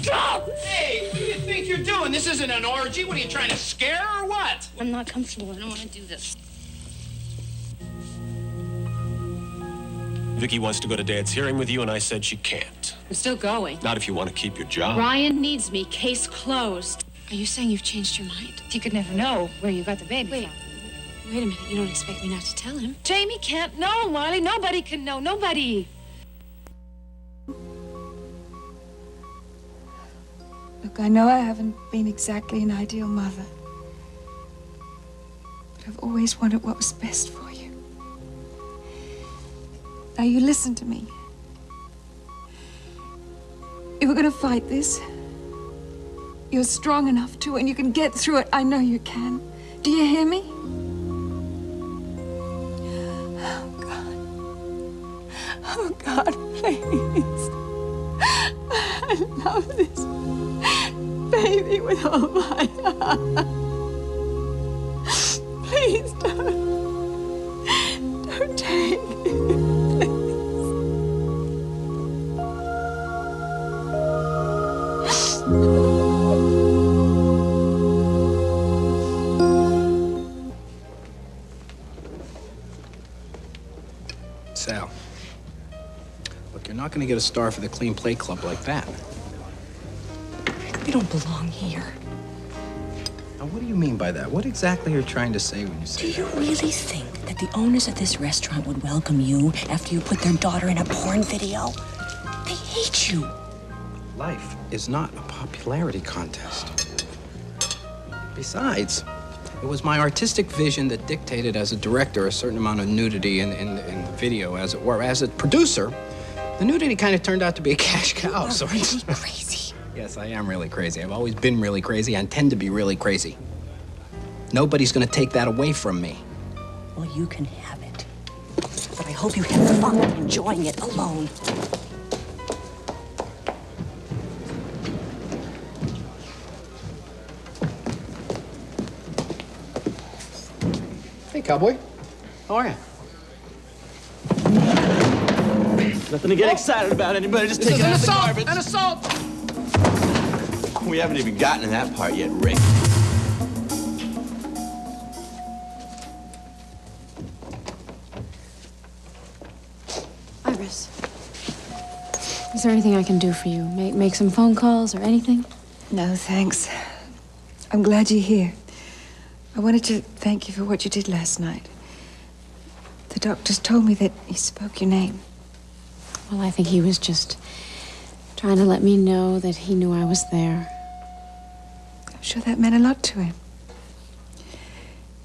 Stop! Hey, what do you think you're doing? This isn't an orgy. What are you trying to scare her or what? I'm not comfortable. I don't want to do this. Vicky wants to go to Dad's hearing with you, and I said she can't. I'm still going. Not if you want to keep your job. Ryan needs me. Case closed. Are you saying you've changed your mind? He could never know where you got the baby Wait a minute. You don't expect me not to tell him? Jamie can't know, Marley. Nobody can know. Nobody. Look, I know I haven't been exactly an ideal mother, but I've always wanted what was best for you. Now, you listen to me. If we're gonna fight this, you're strong enough to, and you can get through it. I know you can. Do you hear me? Oh, God, please. I love this baby with all my heart. Please don't take it. Sal, look, you're not going to get a star for the Clean Play Club like that. We don't belong here. Now, what do you mean by that? What exactly are you trying to say when you say that? Do you really think that the owners of this restaurant would welcome you after you put their daughter in a porn video? They hate you. Life is not a popularity contest. Besides, it was my artistic vision that dictated as a director a certain amount of nudity in the video, as it were. As a producer, the nudity kind of turned out to be a cash cow. You're really crazy. Yes, I am really crazy. I've always been really crazy. I intend to be really crazy. Nobody's gonna take that away from me. Well, you can have it. But I hope you have fun enjoying it alone. Hey, cowboy. How are you? Nothing to get excited about, anybody. Just take it out of the garbage. An assault! We haven't even gotten to that part yet, Rick. Iris, is there anything I can do for you? Make some phone calls or anything? No, thanks. I'm glad you're here. I wanted to thank you for what you did last night. The doctors told me that he spoke your name. Well, I think he was just trying to let me know that he knew I was there. I'm sure that meant a lot to him.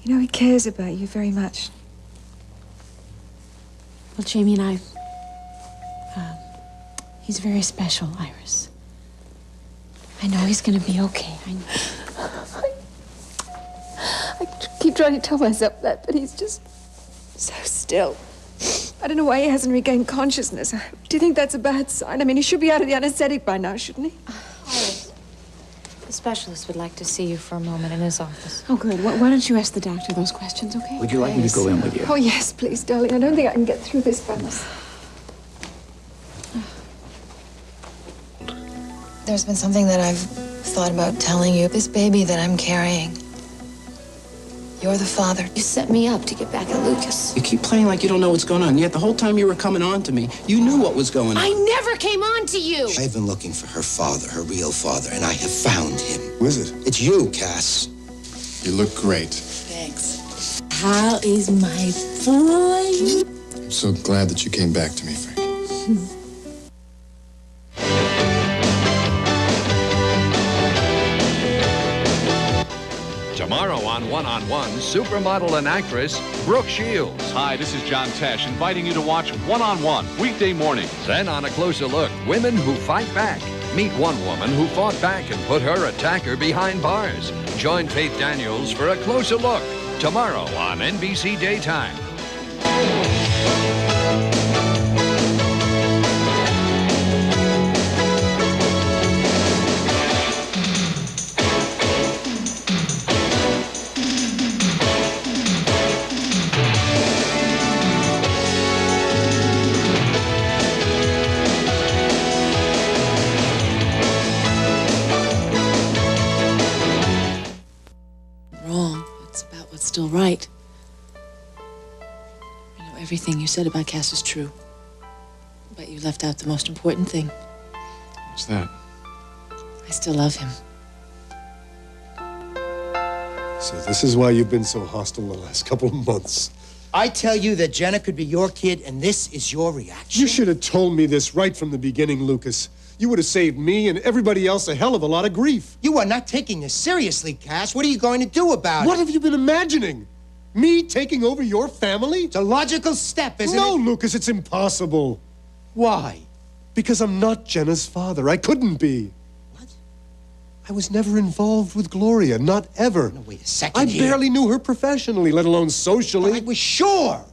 You know, he cares about you very much. Well, Jamie and I, he's very special, Iris. I know he's gonna be okay. I keep trying to tell myself that, but he's just so still. I don't know why he hasn't regained consciousness. Do you think that's a bad sign? I mean, he should be out of the anesthetic by now, shouldn't he? Iris, the specialist would like to see you for a moment in his office. Oh, good. Why don't you ask the doctor those questions, okay? Would you like me to go in with you? Oh, yes, please, darling. I don't think I can get through this by myself. There's been something that I've thought about telling you. This baby that I'm carrying, you're the father. You set me up to get back at Lucas. You keep playing like you don't know what's going on, yet the whole time you were coming on to me, you knew what was going on. I never came on to you. I've been looking for her father, her real father, and I have found him. Who is it? It's you, Cass. You look great. Thanks. How is my boy? I'm so glad that you came back to me, Frank. Tomorrow on One-on-One, supermodel and actress Brooke Shields. Hi, this is John Tesh, inviting you to watch One-on-One, weekday morning. Then on a closer look, women who fight back. Meet one woman who fought back and put her attacker behind bars. Join Faith Daniels for a closer look. Tomorrow on NBC Daytime. still right. You know, everything you said about Cass is true. But you left out the most important thing. What's that? I still love him. So this is why you've been so hostile the last couple of months. I tell you that Jenna could be your kid, and this is your reaction? You should have told me this right from the beginning, Lucas. You would have saved me and everybody else a hell of a lot of grief. You are not taking this seriously, Cass. What are you going to do about it? What have you been imagining? Me taking over your family? It's a logical step, isn't it? No, Lucas, it's impossible. Why? Because I'm not Jenna's father. I couldn't be. What? I was never involved with Gloria, not ever. No, wait a second I here. barely knew her professionally, let alone socially. I was sure.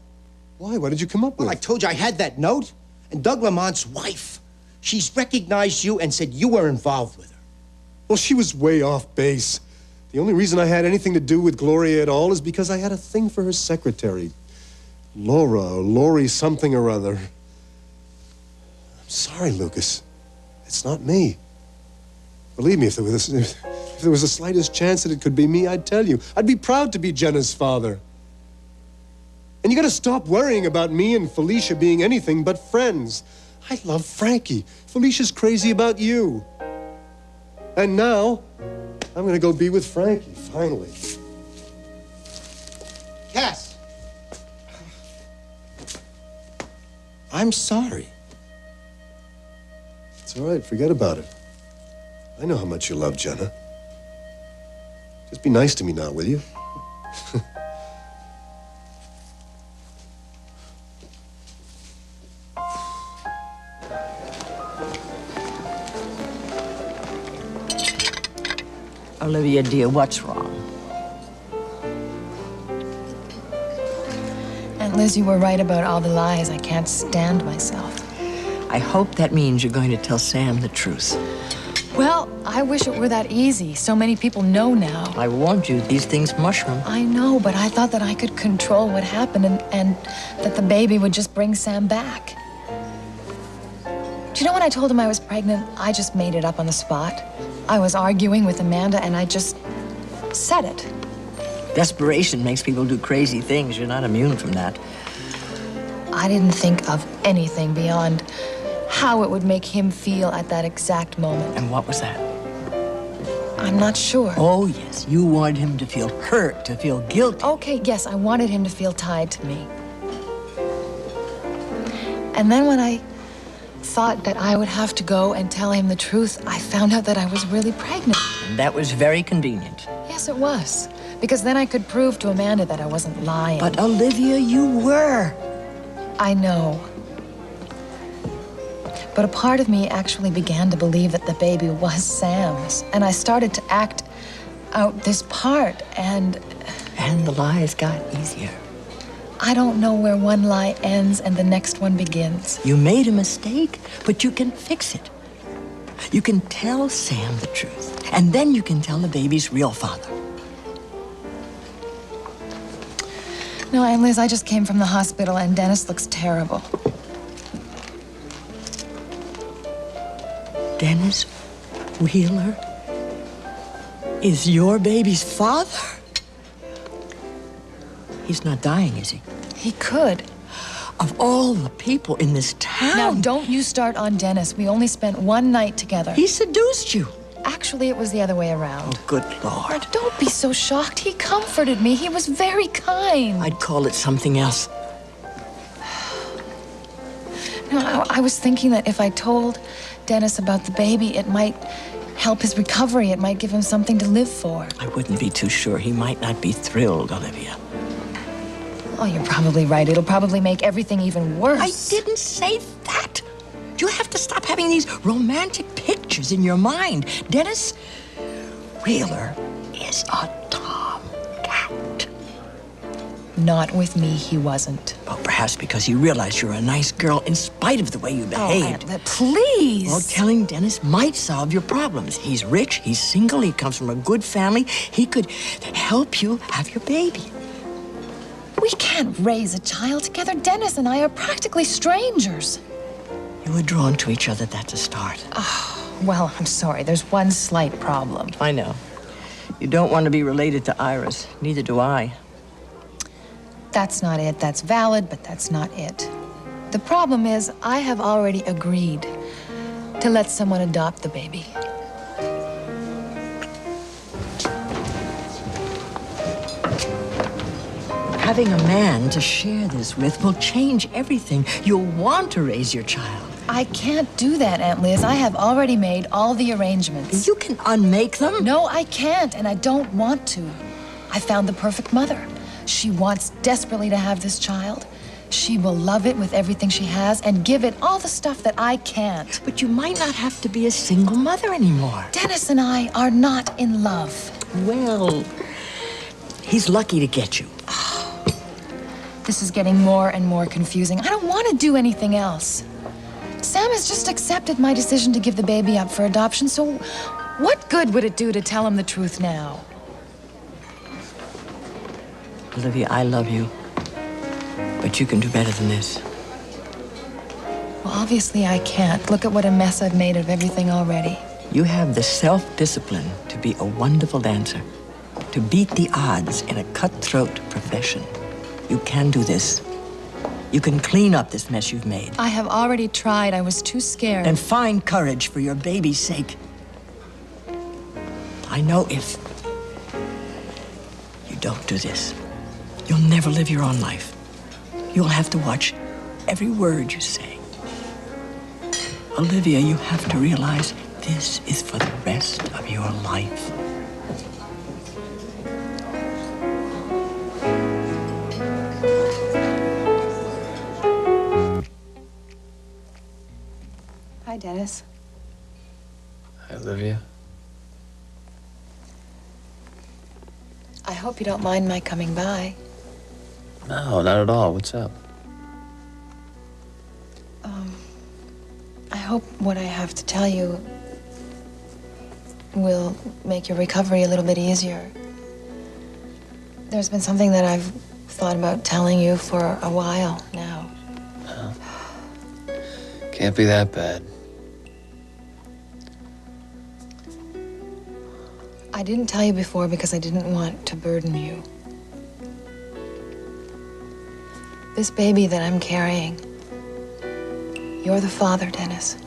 Why? What did you come up with? Well, I told you I had that note. And Doug Lamont's wife, she's recognized you and said you were involved with her. Well, she was way off base. The only reason I had anything to do with Gloria at all is because I had a thing for her secretary. Laura or Lori something or other. I'm sorry, Lucas. It's not me. Believe me, if there was the slightest chance that it could be me, I'd tell you. I'd be proud to be Jenna's father. And you gotta stop worrying about me and Felicia being anything but friends. I love Frankie. Felicia's crazy about you. And now, I'm gonna go be with Frankie, finally. Cass! I'm sorry. It's all right, forget about it. I know how much you love Jenna. Just be nice to me now, will you? Olivia, dear, what's wrong? Aunt Liz, you were right about all the lies. I can't stand myself. I hope that means you're going to tell Sam the truth. Well, I wish it were that easy. So many people know now. I warned you, these things mushroom. I know, but I thought that I could control what happened and that the baby would just bring Sam back. Do you know when I told him I was pregnant, I just made it up on the spot? I was arguing with Amanda and I just said it. Desperation makes people do crazy things. You're not immune from that. I didn't think of anything beyond how it would make him feel at that exact moment. And what was that? I'm not sure. Oh, yes. You wanted him to feel hurt, to feel guilty. Okay, yes, I wanted him to feel tied to me. And then when I thought that I would have to go and tell him the truth, I found out that I was really pregnant. And that was very convenient. Yes, it was. Because then I could prove to Amanda that I wasn't lying. But, Olivia, you were. I know. But a part of me actually began to believe that the baby was Sam's. And I started to act out this part, and the lies got easier. I don't know where one lie ends and the next one begins. You made a mistake, but you can fix it. You can tell Sam the truth, and then you can tell the baby's real father. No, Aunt Liz, I just came from the hospital and Dennis looks terrible. Dennis Wheeler is your baby's father? He's not dying, is he? He could. Of all the people in this town. Now, don't you start on Dennis. We only spent one night together. He seduced you. Actually, it was the other way around. Oh, good Lord. Now, don't be so shocked. He comforted me. He was very kind. I'd call it something else. No, I was thinking that if I told Dennis about the baby, it might help his recovery. It might give him something to live for. I wouldn't be too sure. He might not be thrilled, Olivia. Oh, you're probably right. It'll probably make everything even worse. I didn't say that. You have to stop having these romantic pictures in your mind. Dennis Wheeler is a tomcat. Not with me, he wasn't. Well, perhaps because he realized you're a nice girl in spite of the way you behaved. Oh, please. Well, telling Dennis might solve your problems. He's rich, he's single, he comes from a good family. He could help you have your baby. We can't raise a child together. Dennis and I are practically strangers. You were drawn to each other, that's a start. Oh, well, I'm sorry. There's one slight problem. I know. You don't want to be related to Iris. Neither do I. That's not it. That's valid, but that's not it. The problem is, I have already agreed to let someone adopt the baby. Having a man to share this with will change everything. You'll want to raise your child. I can't do that, Aunt Liz. I have already made all the arrangements. You can unmake them. No, I can't, and I don't want to. I found the perfect mother. She wants desperately to have this child. She will love it with everything she has and give it all the stuff that I can't. But you might not have to be a single mother anymore. Dennis and I are not in love. Well, he's lucky to get you. This is getting more and more confusing. I don't want to do anything else. Sam has just accepted my decision to give the baby up for adoption, so what good would it do to tell him the truth now? Olivia, I love you. But you can do better than this. Well, obviously I can't. Look at what a mess I've made of everything already. You have the self-discipline to be a wonderful dancer, to beat the odds in a cutthroat profession. You can do this. You can clean up this mess you've made. I have already tried. I was too scared. And find courage for your baby's sake. I know if you don't do this, you'll never live your own life. You'll have to watch every word you say. Olivia, you have to realize this is for the rest of your life. Hi, Dennis. Hi, Olivia. I hope you don't mind my coming by. No, not at all. What's up? I hope what I have to tell you will make your recovery a little bit easier. There's been something that I've thought about telling you for a while now. Can't be that bad. I didn't tell you before because I didn't want to burden you. This baby that I'm carrying, you're the father, Dennis.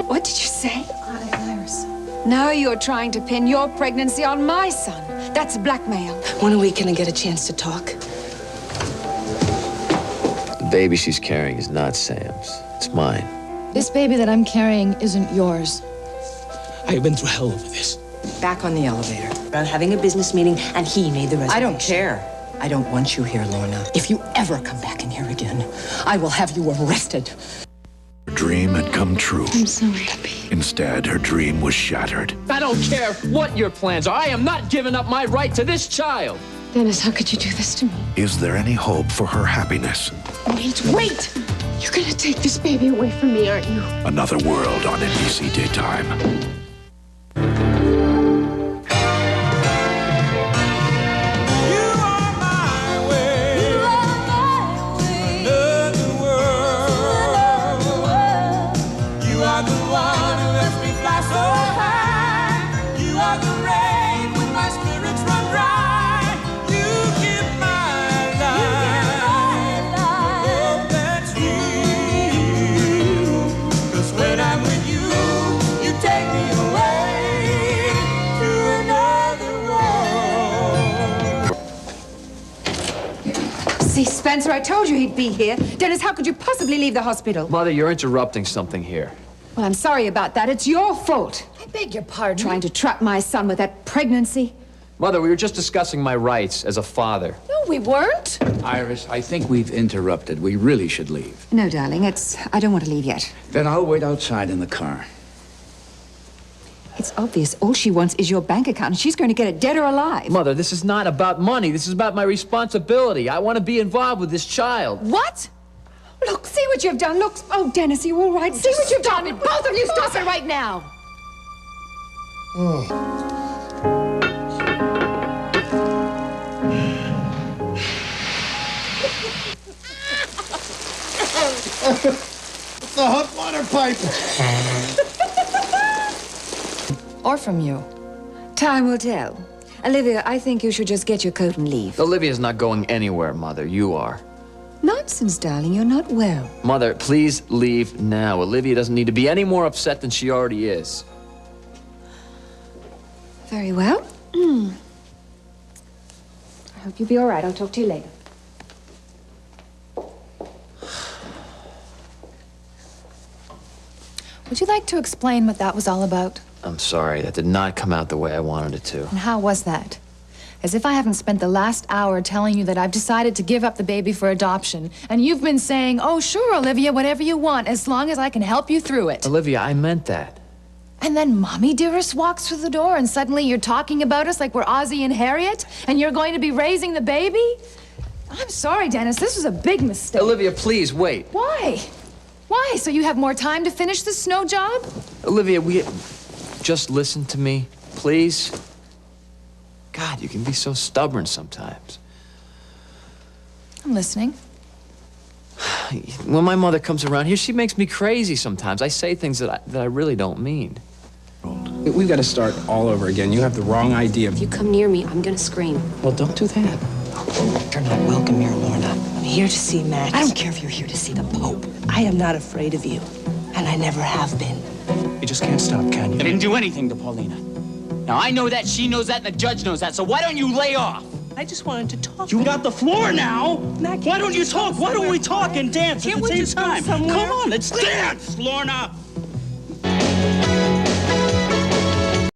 What did you say? Iris. Now you're trying to pin your pregnancy on my son. That's blackmail. When are we gonna get a chance to talk? The baby she's carrying is not Sam's. It's mine. This baby that I'm carrying isn't yours. I've been through hell over this. Back on the elevator. I'm having a business meeting, and he made the reservation. I don't care. I don't want you here, Lorna. If you ever come back in here again, I will have you arrested. Her dream had come true. I'm so happy. Instead, her dream was shattered. I don't care what your plans are. I am not giving up my right to this child. Dennis, how could you do this to me? Is there any hope for her happiness? Wait! You're gonna take this baby away from me, aren't you? Another World on NBC Daytime. See, Spencer, I told you he'd be here. Dennis, how could you possibly leave the hospital? Mother, you're interrupting something here. Well, I'm sorry about that. It's your fault. I beg your pardon. Trying to trap my son with that pregnancy. Mother, we were just discussing my rights as a father. No, we weren't. Iris, I think we've interrupted. We really should leave. No, darling, I don't want to leave yet. Then I'll wait outside in the car. It's obvious all she wants is your bank account, and she's going to get it dead or alive. Mother, this is not about money. This is about my responsibility. I want to be involved with this child. What? Look, see what you've done. Look. Oh, Dennis, are you all right? See what you've done. Both of you stop it right now. It's the hot water pipe. Or from you. Time will tell. Olivia, I think you should just get your coat and leave. Olivia's not going anywhere, Mother. You are. Nonsense, darling. You're not well. Mother, please leave now. Olivia doesn't need to be any more upset than she already is. Very well. I hope you'll be all right. I'll talk to you later. Would you like to explain what that was all about? I'm sorry. That did not come out the way I wanted it to. And how was that? As if I haven't spent the last hour telling you that I've decided to give up the baby for adoption. And you've been saying, oh, sure, Olivia, whatever you want, as long as I can help you through it. Olivia, I meant that. And then Mommy Dearest walks through the door and suddenly you're talking about us like we're Ozzie and Harriet and you're going to be raising the baby? I'm sorry, Dennis. This was a big mistake. Olivia, please, wait. Why? Why? So you have more time to finish the snow job? Olivia, just listen to me, please. God, you can be so stubborn sometimes. I'm listening. When my mother comes around here, she makes me crazy sometimes. I say things that I really don't mean. We've got to start all over again. You have the wrong idea. If you come near me, I'm gonna scream. Well, don't do that. You're not welcome here, Lorna. I'm here to see Max. I don't care if you're here to see the Pope. I am not afraid of you, and I never have been. You just can't stop, can you? I didn't do anything to Paulina. Now, I know that, she knows that, and the judge knows that, so why don't you lay off? I just wanted to talk. You got the floor now. Why don't you talk? Why don't we talk and dance at the same time? Come on, let's dance, Lorna.